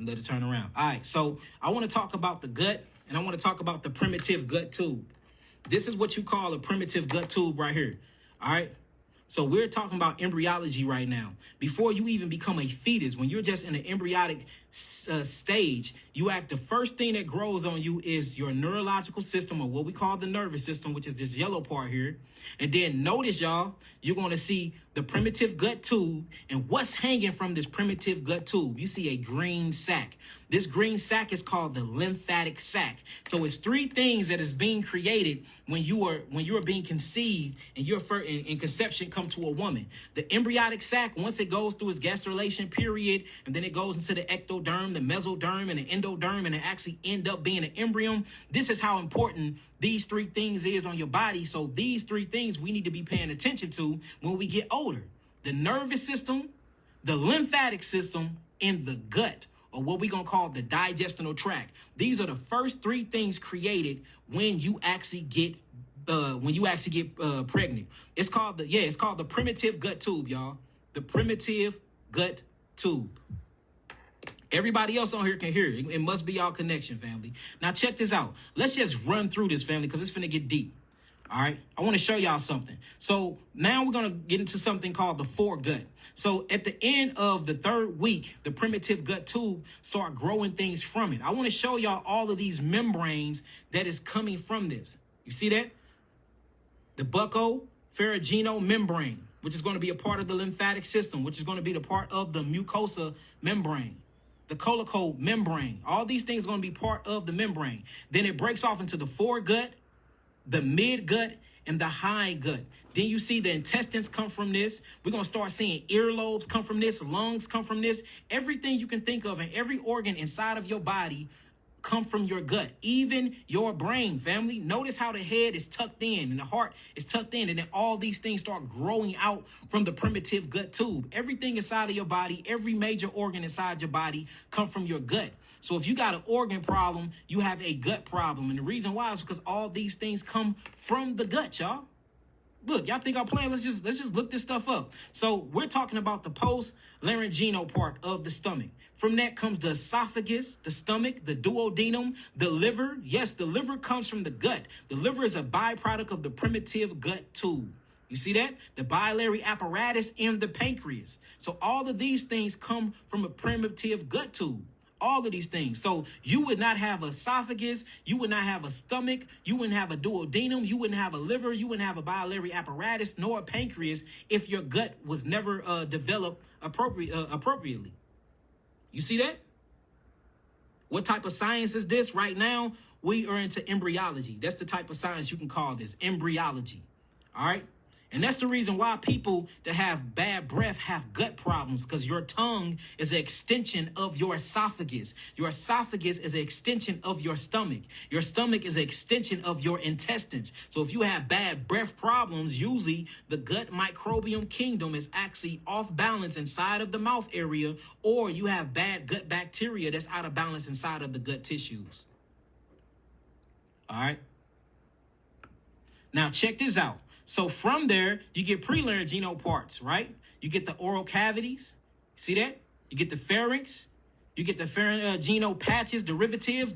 Let it turn around. All right, so I want to talk about the gut, and I want to talk about the primitive gut tube. This is what you call a primitive gut tube right here. All right. So we're talking about embryology right now. Before you even become a fetus, when you're just in an embryonic stage, the first thing that grows on you is your neurological system, or what we call the nervous system, which is this yellow part here. And then notice, y'all, you're going to see the primitive gut tube. And what's hanging from this primitive gut tube? You see a green sac. This green sac is called the lymphatic sac. So it's three things that is being created when you are being conceived and your in conception come to a woman. The embryonic sac, once it goes through its gastrulation period, and then it goes into the ectoderm, the mesoderm, and the endoderm, and it actually end up being an embryo. This is how important these three things is on your body. So these three things we need to be paying attention to when we get older: the nervous system, the lymphatic system, and the gut, or what we're going to call the digestional tract. These are the first three things created when you actually get pregnant. It's called the primitive gut tube, y'all. The primitive gut tube. Everybody else on here can hear it. It must be y'all connection, family. Now check this out. Let's just run through this, family, because it's finna get deep. All right, I want to show y'all something. So now we're going to get into something called the foregut. So at the end of the third week, the primitive gut tube start growing things from it. I want to show y'all all of these membranes that is coming from this. You see that? The bucco-pharyngeal membrane, which is going to be a part of the lymphatic system, which is going to be the part of the mucosa membrane. The colico membrane. All these things are going to be part of the membrane. Then it breaks off into the foregut, the mid-gut, and the high gut. Then you see the intestines come from this. We're going to start seeing earlobes come from this, lungs come from this. Everything you can think of and every organ inside of your body come from your gut, even your brain, family. Notice how the head is tucked in and the heart is tucked in, and then all these things start growing out from the primitive gut tube. Everything inside of your body, every major organ inside your body come from your gut. So if you got an organ problem, you have a gut problem. And the reason why is because all these things come from the gut, y'all. Look, y'all think I'm playing? Let's just look this stuff up. So we're talking about the post-laryngeal part of the stomach. From that comes the esophagus, the stomach, the duodenum, the liver. Yes, the liver comes from the gut. The liver is a byproduct of the primitive gut tube. You see that? The biliary apparatus and the pancreas. So all of these things come from a primitive gut tube. All of these things. So you would not have esophagus, you would not have a stomach, you wouldn't have a duodenum, you wouldn't have a liver, you wouldn't have a biliary apparatus, nor a pancreas if your gut was never developed appropriately. You see that? What type of science is this? Right now, we are into embryology. That's the type of science you can call this, embryology. All right? And that's the reason why people that have bad breath have gut problems, because your tongue is an extension of your esophagus. Your esophagus is an extension of your stomach. Your stomach is an extension of your intestines. So if you have bad breath problems, usually the gut microbiome kingdom is actually off balance inside of the mouth area, or you have bad gut bacteria that's out of balance inside of the gut tissues. All right. Now check this out. So from there, you get prelaryngeal parts, right? You get the oral cavities. See that? You get the pharynx. You get the pharyngeal patches, derivatives,